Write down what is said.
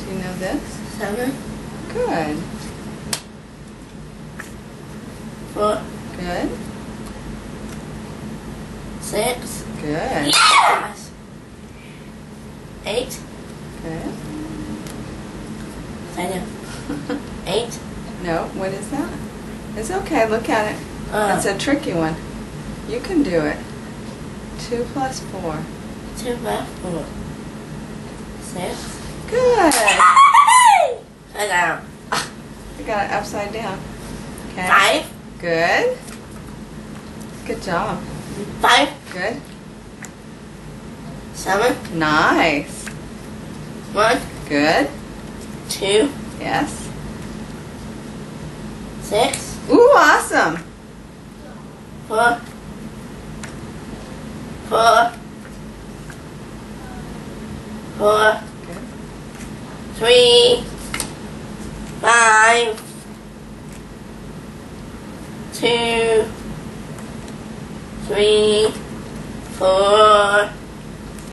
Do you know this? 7. Good. 4. Good. 6. Good. Yes! 8. Good. I know. 8. No, what is that? It's okay, look at it. It's a tricky one. You can do it. 2 plus 4. 2 plus 4. 6. Good. Upside down. You got it upside down. Okay. 5. Good. Good job. 5. Good. 7. Nice. 1. Good. 2. Yes. 6. Ooh, awesome. 4. 4. 4. Good. 3. 5. 2. 3. 4.